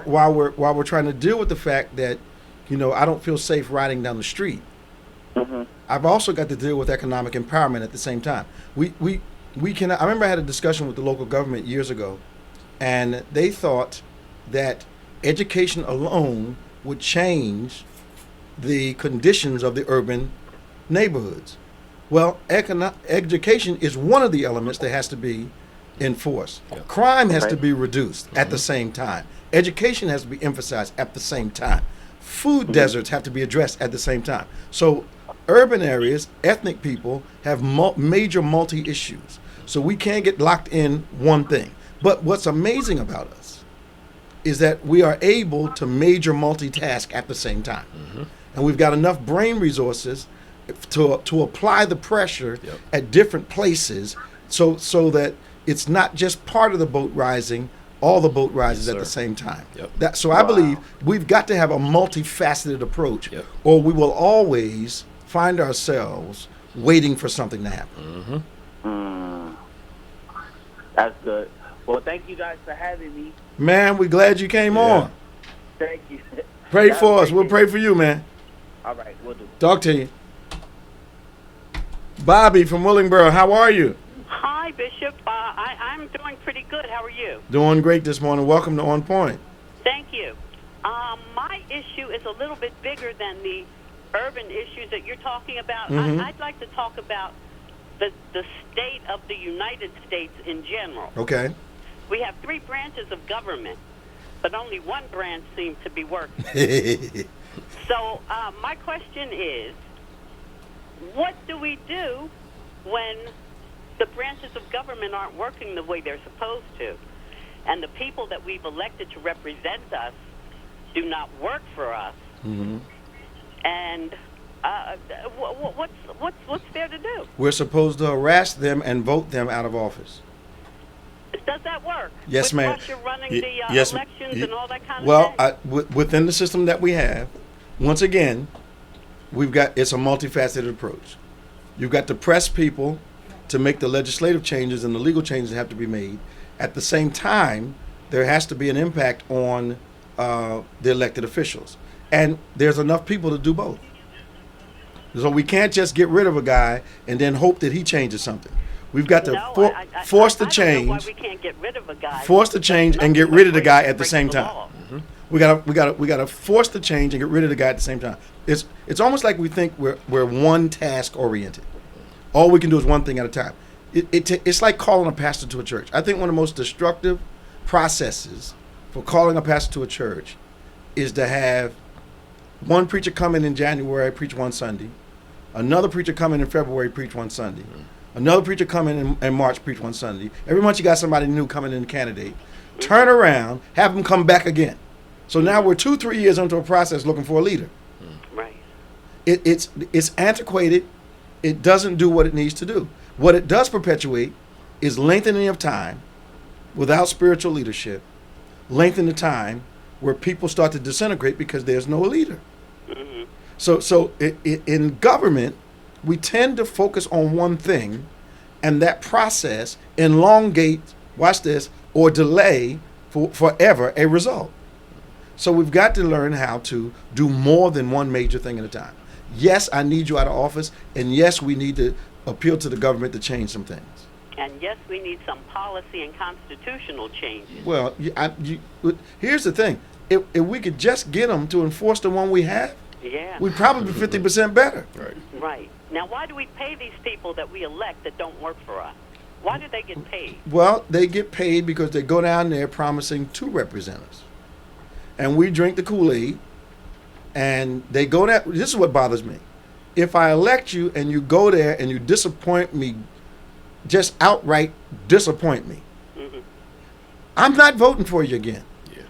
While we're trying to deal with the fact that, I don't feel safe riding down the street. Mm-hmm. I've also got to deal with economic empowerment at the same time. We can. I remember I had a discussion with the local government years ago, and they thought that education alone would change the conditions of the urban neighborhoods. Well, education is one of the elements that has to be enforced. Yep. Crime has to be reduced at the same time. Education has to be emphasized at the same time. Food deserts have to be addressed at the same time. So urban areas, ethnic people have major multi-issues. So we can't get locked in one thing. But what's amazing about us is that we are able to major multitask at the same time. And we've got enough brain resources to apply the pressure at different places so that it's not just part of the boat rising, all the boat rises at the same time. So I believe we've got to have a multifaceted approach, or we will always find ourselves waiting for something to happen. That's good. Well, thank you guys for having me. Man, we're glad you came on. Thank you. Pray for us. We'll pray for you, man. All right, we'll do. Talk to you. Bobby from Willingboro, how are you? Hi, Bishop. I'm doing pretty good. How are you? Doing great this morning. Welcome to On Point. Thank you. My issue is a little bit bigger than the urban issues that you're talking about. I'd like to talk about the state of the United States in general. Okay. We have 3 branches of government, but only one branch seems to be working. So my question is, what do we do when the branches of government aren't working the way they're supposed to, and the people that we've elected to represent us do not work for us? And what's there to do? We're supposed to harass them and vote them out of office. Does that work? Yes, With ma'am. Russia running the elections and all that kind of well, thing? within the system that we have, once again, it's a multifaceted approach. You've got to press people to make the legislative changes and the legal changes that have to be made. At the same time, there has to be an impact on the elected officials. And there's enough people to do both. So we can't just get rid of a guy and then hope that he changes something. We've got to force the change. I don't know why we can't get rid of a guy. Force the change and get rid of the guy at the same time. We gotta force the change and get rid of the guy at the same time. It's almost like we think we're one task oriented. All we can do is one thing at a time. It's like calling a pastor to a church. I think one of the most destructive processes for calling a pastor to a church is to have one preacher come in January, preach one Sunday, another preacher come in February, preach one Sunday, another preacher come in March, preach one Sunday. Every month you got somebody new coming in candidate. Turn around, have them come back again. So now we're 2-3 years into a process looking for a leader. Right. It's antiquated. It doesn't do what it needs to do. What it does perpetuate is lengthening of time without spiritual leadership, lengthen the time where people start to disintegrate because there's no leader. So in government, we tend to focus on one thing, and that process elongates, watch this, or delay forever a result. So we've got to learn how to do more than one major thing at a time. Yes, I need you out of office, and yes, we need to appeal to the government to change some things. And yes, we need some policy and constitutional changes. Well, here's the thing. If we could just get them to enforce the one we have, we'd probably be 50% better. Right. Now, why do we pay these people that we elect that don't work for us? Why do they get paid? Well, they get paid because they go down there promising to represent us. And we drink the Kool-Aid, and they go down. This is what bothers me. If I elect you and you go there and you disappoint me, just outright disappoint me, I'm not voting for you again.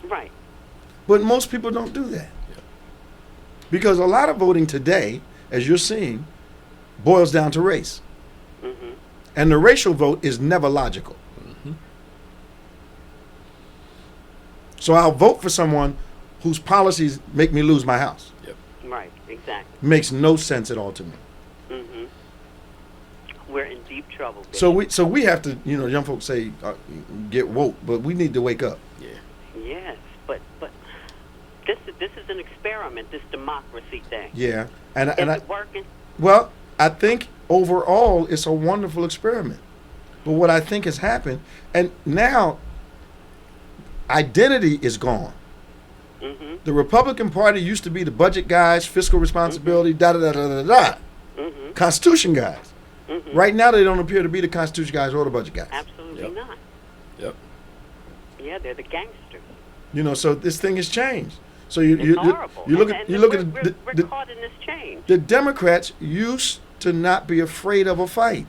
Right. But most people don't do that. Because a lot of voting today, as you're seeing, boils down to race. And the racial vote is never logical. So I'll vote for someone whose policies make me lose my house. Right, exactly. Makes no sense at all to me. We're in deep trouble. Baby. So we have to, young folks say get woke, but we need to wake up. Yes, but this is an experiment, this democracy thing. Yeah, is it working? Well, I think overall it's a wonderful experiment. But what I think has happened, and now identity is gone. The Republican Party used to be the budget guys, fiscal responsibility, Constitution guys. Right now, they don't appear to be the Constitution guys or the budget guys. Absolutely not. Yeah, they're the gangsters. So this thing has changed. So it's you horrible. look at we're caught in this change. The Democrats used to not be afraid of a fight.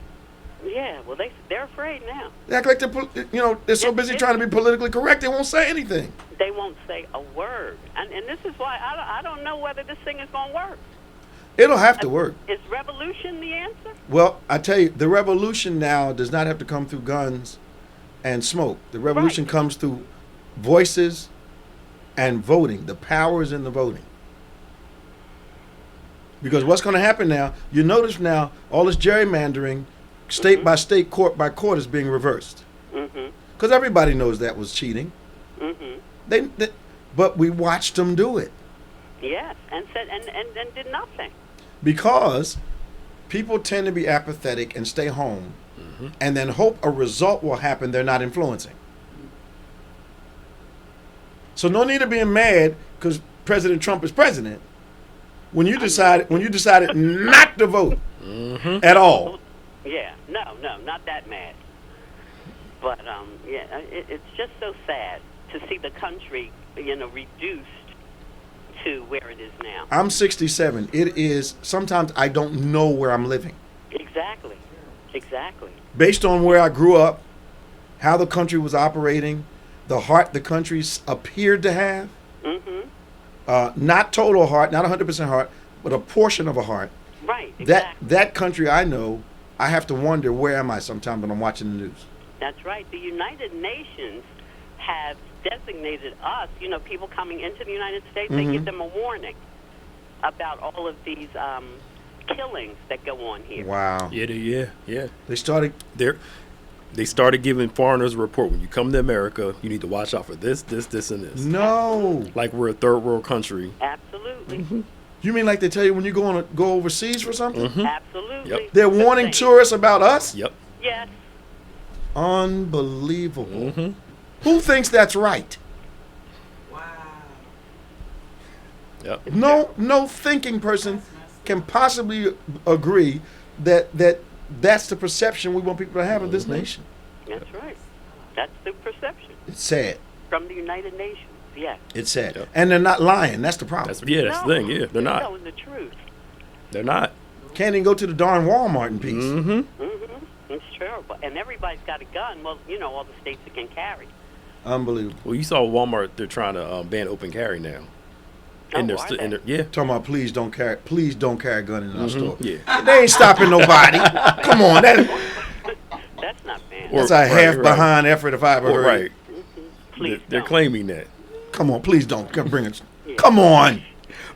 Yeah, well, they're afraid now. They act like they're so busy trying to be politically correct, they won't say anything. They won't say a word. And this is why I don't know whether this thing is going to work. It'll have to work. Is revolution the answer? Well, I tell you, the revolution now does not have to come through guns and smoke. The revolution comes through voices and voting. The power is in the voting. Because what's going to happen now, you notice now, all this gerrymandering, state by state, court by court, is being reversed. Because everybody knows that was cheating. But we watched them do it. Yes, and said and did nothing. Because people tend to be apathetic and stay home and then hope a result will happen they're not influencing. So no need of being mad because President Trump is president when you decided not to vote at all. Yeah, no, not that mad. But it's just so sad to see the country, reduced to where it is now. I'm 67. It is, sometimes I don't know where I'm living. Exactly. Based on where I grew up, how the country was operating, the heart the country appeared to have. Not total heart, not 100% heart, but a portion of a heart. Right, exactly. That country I know, I have to wonder, where am I sometimes when I'm watching the news? That's right. The United Nations have designated us, people coming into the United States, they give them a warning about all of these killings that go on here. Wow. Yeah. They started giving foreigners a report. When you come to America, you need to watch out for this, and this. No. Like we're a third world country. Absolutely. You mean like they tell you when you go overseas for something? Absolutely. Yep. They're warning tourists about us? Yep. Yes. Unbelievable. Who thinks that's right? Wow. Yep. No thinking person can possibly agree that that's the perception we want people to have of this nation. That's right. That's the perception. It's sad. From the United Nations, yes. It's sad. Yep. And they're not lying. That's the problem. That's the thing. Yeah, they're not. Telling the truth. They're not. Can't even go to the darn Walmart in peace. It's terrible. And everybody's got a gun. Well, all the states that can carry. Unbelievable. Well, you saw Walmart. They're trying to ban open carry now. Yeah. Talking about please don't carry a gun in our store. Yeah. They ain't stopping nobody. Come on, that's not bad. That's a half behind effort if I ever heard. Right. Please They're claiming that. Come on, please don't bring it. Come on.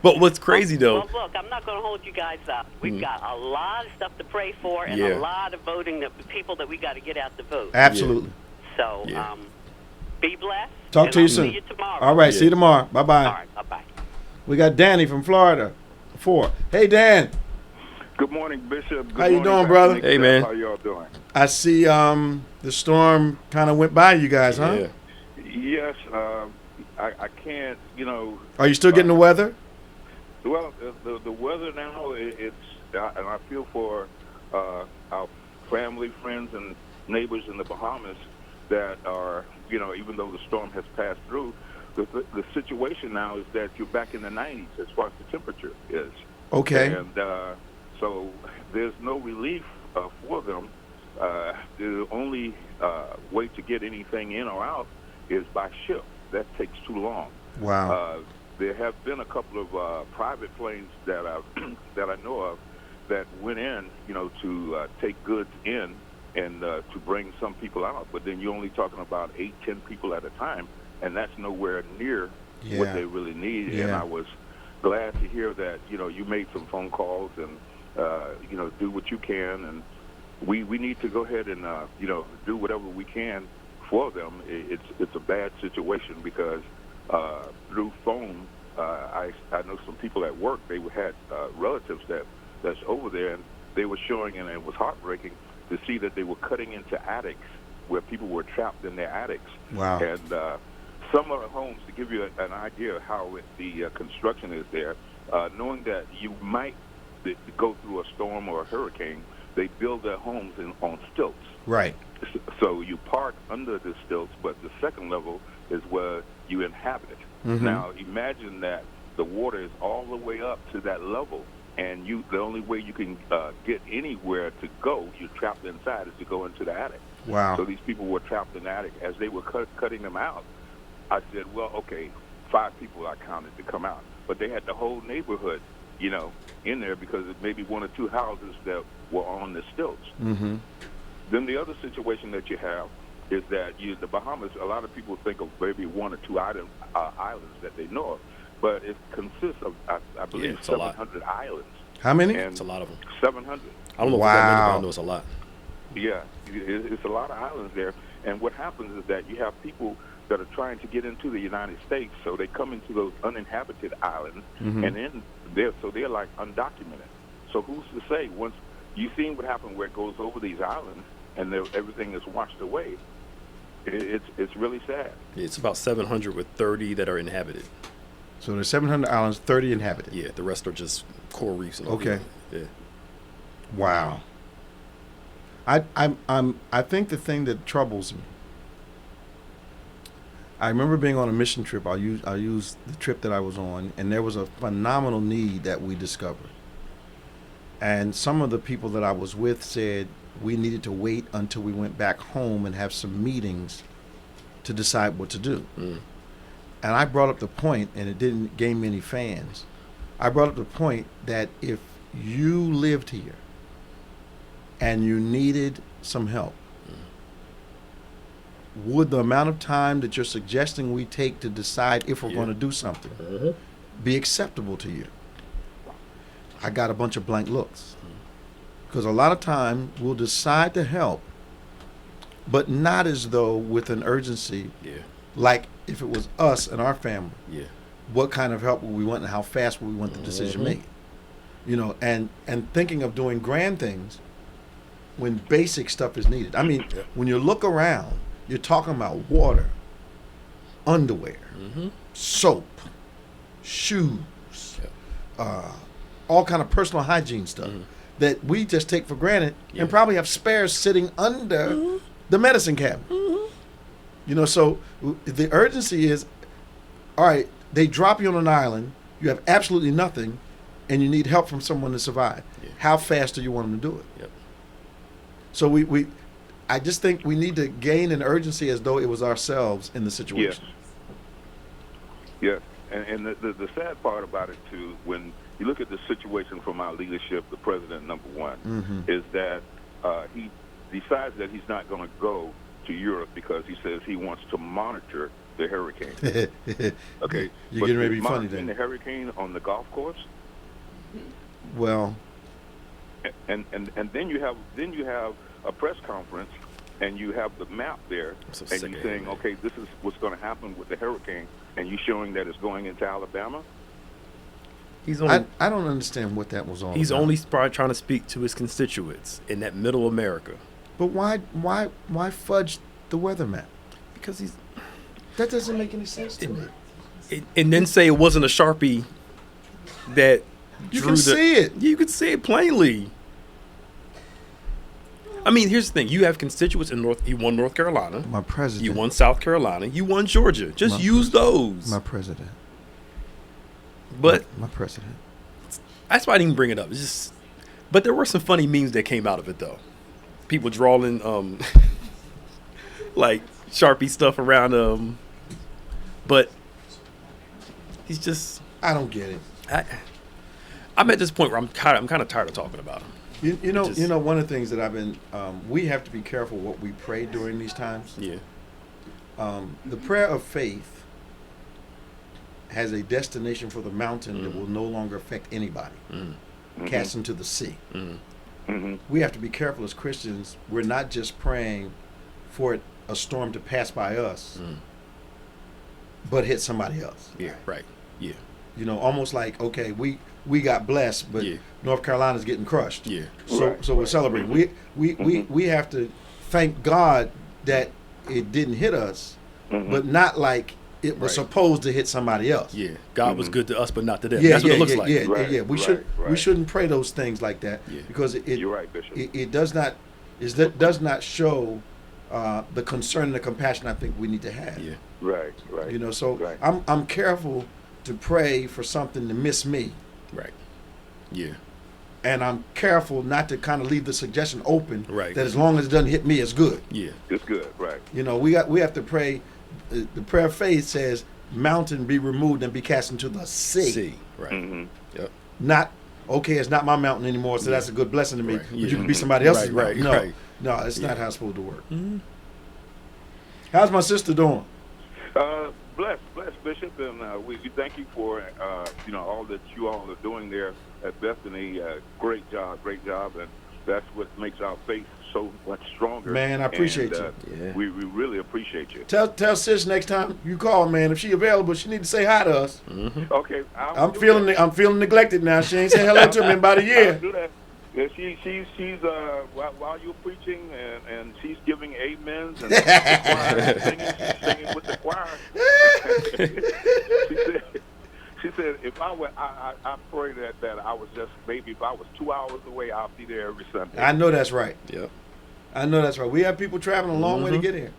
But what's crazy though? Well, look, I'm not going to hold you guys up. We've got a lot of stuff to pray for and a lot of voting people that we got to get out to vote. Absolutely. So, be blessed. Talk to you I'll soon. See you tomorrow. All right. See you tomorrow. Bye bye. All right. Bye bye. We got Danny from Florida. 4. Hey, Dan. Good morning, Bishop. Good How you morning, doing, brother? Nick. Hey, man. How y'all doing? I see the storm kind of went by you guys, huh? Yeah. Yes. I can't, Are you still getting the weather? Well, the weather now, it's, and I feel for our family, friends, and neighbors in the Bahamas that are, even though the storm has passed through, the situation now is that you're back in the 90s as far as the temperature is. Okay. And so there's no relief for them. The only way to get anything in or out is by ship. That takes too long. Wow. There have been a couple of private planes that I know of that went in, to take goods in and to bring some people out. But then you're only talking about 8-10 people at a time, and that's nowhere near what they really need. Yeah. And I was glad to hear that, you made some phone calls and, do what you can. And we need to go ahead and, do whatever we can for them. It's a bad situation because through phone, I know some people at work, they had relatives that's over there, and they were showing, and it was heartbreaking to see that they were cutting into attics where people were trapped in their attics. Wow. And some of the homes, to give you an idea of how the construction is there, knowing that you might go through a storm or a hurricane, they build their homes on stilts. Right. So you park under the stilts, but the second level is where you inhabit. Mm-hmm. Now, imagine that the water is all the way up to that level, and the only way you can get anywhere to go, you're trapped inside, is to go into the attic. Wow. So these people were trapped in the attic. As they were cutting them out, I said, well, okay, 5 people I counted to come out, but they had the whole neighborhood, in there because it maybe 1 or 2 houses that were on the stilts. Mm-hmm. Then the other situation that you have is that the Bahamas, a lot of people think of maybe 1 or 2 islands that they know of, but it consists of, I believe, 700 islands. How many? And It's a lot of them. 700. I don't know if it's that many, but I know it's a lot. Yeah, it's a lot of islands there. And what happens is that you have people that are trying to get into the United States, so they come into those uninhabited islands, Mhm. and then they're like undocumented. So who's to say, once you've seen what happened where it goes over these islands and everything is washed away, it's really sad. It's about 700 with 30 that are inhabited. So there's 700 islands, 30 inhabited. Yeah, the rest are just coral reefs. And Okay. Yeah. Wow. I think the thing that troubles me, I remember being on a mission trip. I'll use the trip that I was on, and there was a phenomenal need that we discovered. And some of the people that I was with said we needed to wait until we went back home and have some meetings to decide what to do. Mm. And I brought up the point, and it didn't gain many fans. I brought up the point that if you lived here and you needed some help, would the amount of time that you're suggesting we take to decide if we're going to do something be acceptable to you? I got a bunch of blank looks. Because a lot of time we'll decide to help, but not as though with an urgency, like if it was us and our family. Yeah. What kind of help would we want and how fast would we want the decision made? And thinking of doing grand things when basic stuff is needed. I mean, when you look around, you're talking about water, underwear, soap, shoes, all kind of personal hygiene stuff that we just take for granted and probably have spares sitting under the medicine cabinet. So the urgency is, all right, they drop you on an island, you have absolutely nothing, and you need help from someone to survive. How fast do you want them to do it? Yep. So I just think we need to gain an urgency as though it was ourselves in the situation. Yes. And the sad part about it, too, when you look at the situation from our leadership, the president, number one, is that he decides that he's not going to go to Europe because he says he wants to monitor the hurricane. Okay. You're getting ready to be funny then. The hurricane on the golf course? Well. And then you have a press conference, and you have the map there, and you're saying, okay, this is what's going to happen with the hurricane, and you're showing that it's going into Alabama. I don't understand what that was all He's about. only probably trying to speak to his constituents in that middle America. But why fudge the weather map? Because that doesn't make any sense to me. And then say it wasn't a Sharpie that you drew can see it. You can see it plainly. I mean, here's the thing. You have constituents in You won North Carolina. My president. You won South Carolina. You won Georgia. Just use those. My president. But my president. That's why I didn't bring it up. It's just, but there were some funny memes that came out of it, though. People drawing like Sharpie stuff around but he's just. I don't get it. I'm at this point where I'm kind of tired of talking about him. You know, one of the things that I've been, we have to be careful what we pray during these times. Yeah. The prayer of faith has a destination for the mountain that will no longer affect anybody. Cast into the sea. We have to be careful as Christians. We're not just praying for a storm to pass by us, but hit somebody else. Yeah, right. Yeah. Almost like, okay, we got blessed, but North Carolina's getting crushed. Yeah. So we're celebrating. We have to thank God that it didn't hit us, but not like it was supposed to hit somebody else. Yeah. God was good to us, but not to them. Yeah, That's what it looks like. Yeah. We shouldn't pray those things like that because You're right, Bishop. It does not show the concern and the compassion I think we need to have. Yeah. Right. So I'm careful to pray for something to miss me. Right. Yeah. And I'm careful not to kind of leave the suggestion open. Right. That as long as it doesn't hit me, it's good. Yeah. It's good, right? You know, we have to pray. The prayer of faith says, "Mountain be removed and be cast into the sea." See. Right. Mm-hmm. Yep. Not okay. It's not my mountain anymore, so that's a good blessing to me. Right. But Yeah. you can be somebody else's Right, mountain. right, No, right. it's not how it's supposed to work. Mm-hmm. How's my sister doing? Blessed, Bishop, and we thank you for all that you all are doing there at Bethany. Great job, and that's what makes our faith so much stronger. Man, I appreciate you. Yeah. We really appreciate you. Tell sis next time you call, man, if she available, she need to say hi to us. Mm-hmm. Okay, I'm feeling neglected now. She ain't said hello to me in about a year. I'll do that. Yeah, she's while you're preaching and she's giving amens and singing with the choir. she said if I were I pray that I was just maybe if I was 2 hours away, I'll be there every Sunday. I know that's right. Yep. I know that's right. We have people traveling a long way to get here.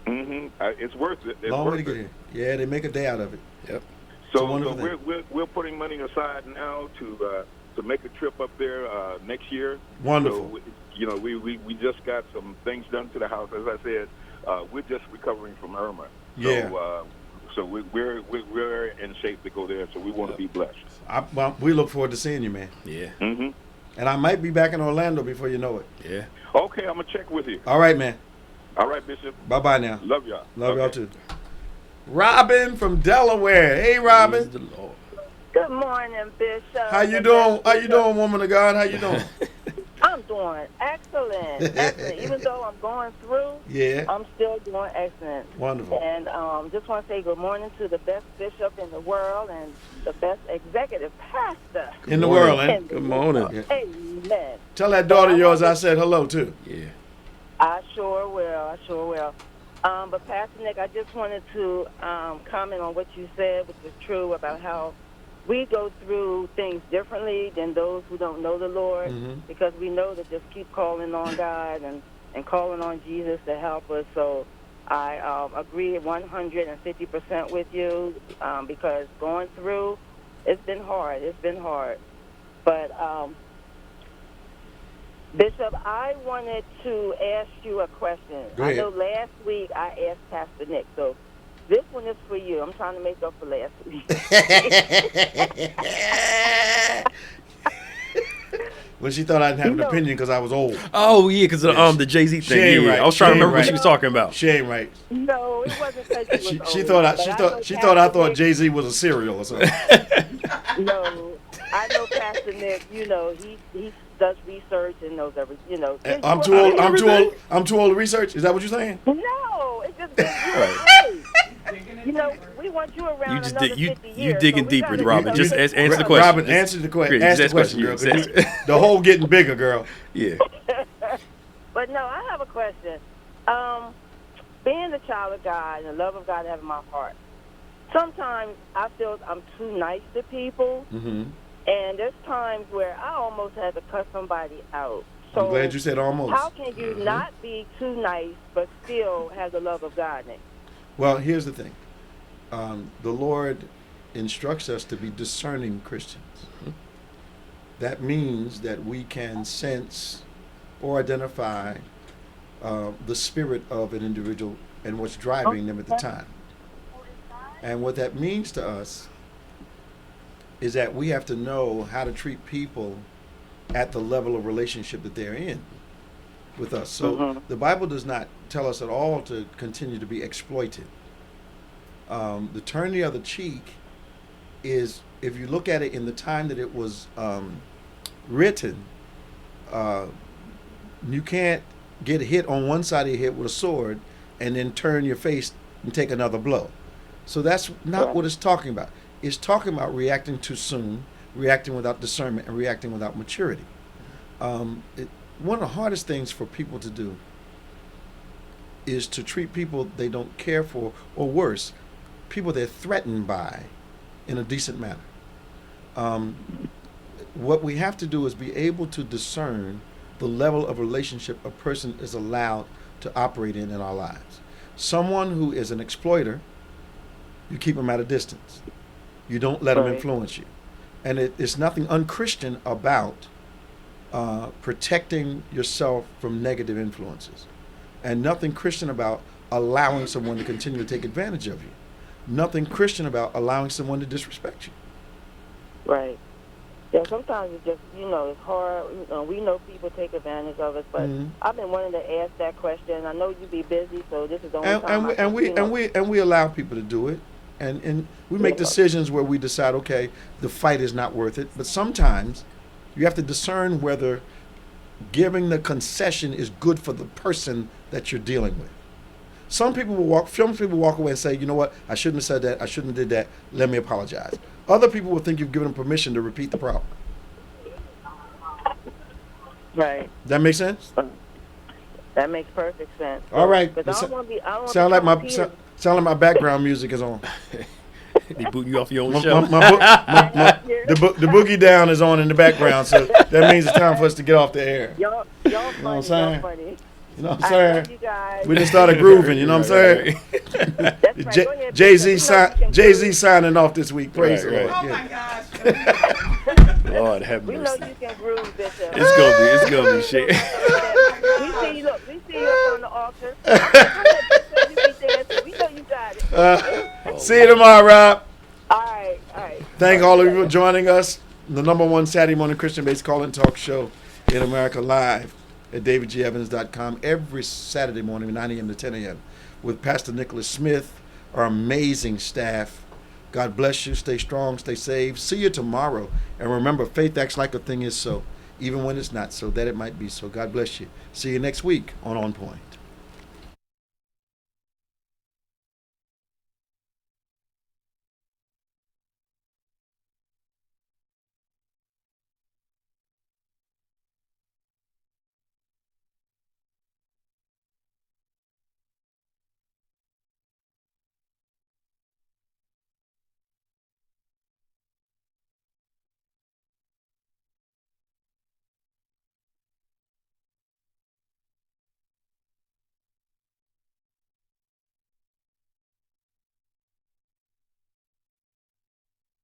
Mm-hmm. It's worth it. It's Long worth way to get here. Yeah, they make a day out of it. Yep. So wonderful we're putting money aside now to make a trip up there next year. Wonderful. So, we just got some things done to the house. As I said, we're just recovering from Irma. So, Yeah. So we're in shape to go there. So we want to be blessed. We look forward to seeing you, man. Yeah. Mm-hmm. And I might be back in Orlando before you know it. Yeah. Okay, I'm gonna check with you. All right, man. All right, Bishop. Bye-bye now. Love y'all. Love y'all too. Robin from Delaware. Hey, Robin. Praise the Lord. Good morning, Bishop. How you doing? How you doing, woman of God? How you doing? I'm doing excellent. Excellent. Even though I'm going through, Yeah. I'm still doing excellent. Wonderful. And just want to say good morning to the best bishop in the world and the best executive pastor In the world, eh? in the Good morning. world. Amen. Tell that daughter of yours I said hello too. Yeah. I sure will. But Pastor Nick, I just wanted to comment on what you said, which is true, about how we go through things differently than those who don't know the Lord, because we know to just keep calling on God and calling on Jesus to help us. So I agree 150% with you, because going through, it's been hard. But Bishop, I wanted to ask you a question. Go ahead. I know last week I asked Pastor Nick, so this one is for you. I'm trying to make up for last week. Well, she thought I didn't have an opinion because I was old. Oh yeah, because the Jay-Z She thing. ain't Yeah, right. I was trying to She remember ain't what she was talking about. She ain't right. No, it wasn't because you was She old, thought I but thought Jay-Z was a cereal or something. No, I know Pastor Nick. He does research and knows everything. I'm too old. I'm too old to research. Is that what you're saying? No, it's just we want you around. You just another 50 you years, digging so we deeper, gotta Robin. do Just something. answer the question. Robin, answer the question. Yeah, Ask the just question, girl. ask the 'cause question. The hole getting bigger, girl. Yeah. But no, I have a question. Being the child of God and the love of God I have in my heart, sometimes I feel I'm too nice to people, and there's times where I almost had to cut somebody out. So I'm glad you said almost. How can you not be too nice but still have the love of God in it? Well, here's the thing. The Lord instructs us to be discerning Christians. That means that we can sense or identify the spirit of an individual and what's driving them at the time. And what that means to us is that we have to know how to treat people at the level of relationship that they're in with us. So the Bible does not tell us at all to continue to be exploited. The turn the other cheek is, if you look at it in the time that it was written, you can't get hit on one side of your head with a sword and then turn your face and take another blow. So that's not what it's talking about. It's talking about reacting too soon, reacting without discernment, and reacting without maturity. One of the hardest things for people to do is to treat people they don't care for, or worse, people they're threatened by, in a decent manner. What we have to do is be able to discern the level of relationship a person is allowed to operate in our lives. Someone who is an exploiter, you keep them at a distance. You don't let them influence you. And it's nothing unchristian about protecting yourself from negative influences. And nothing Christian about allowing someone to continue to take advantage of you. Nothing Christian about allowing someone to disrespect you. Right. Yeah, sometimes it's just, it's hard. We know people take advantage of us, but I've been wanting to ask that question. I know you be busy, so this is the only time and we allow people to do it. And we make decisions where we decide, okay, the fight is not worth it. But sometimes you have to discern whether giving the concession is good for the person that you're dealing with. Some people will walk away and say, you know what, I shouldn't have said that, I shouldn't have did that, let me apologize. Other people will think you've given them permission to repeat the problem. Right. That make sense? That makes perfect sense. All right. Sound like my background music is on. They booting you off your own show. The boogie down is on in the background, so that means it's time for us to get off the air. Y'all funny. You know what I'm saying? I love you guys. We just started grooving, you know what I'm saying? That's right. Jay-Z signing off this week. Praise the Lord. Oh my gosh. Lord have mercy. We know you can groove, Bishop. It's gonna be shit. We see you up on the altar. We know you got it. See you tomorrow, Rob. All right. Thank all of you for joining us. The #1 Saturday morning Christian-based call-in talk show in America, live at davidgevans.com every Saturday morning, 9 a.m. to 10 a.m. with Pastor Nicholas Smith, our amazing staff. God bless you. Stay strong. Stay saved. See you tomorrow. And remember, faith acts like a thing is so, even when it's not so, that it might be so. God bless you. See you next week on OnPointe.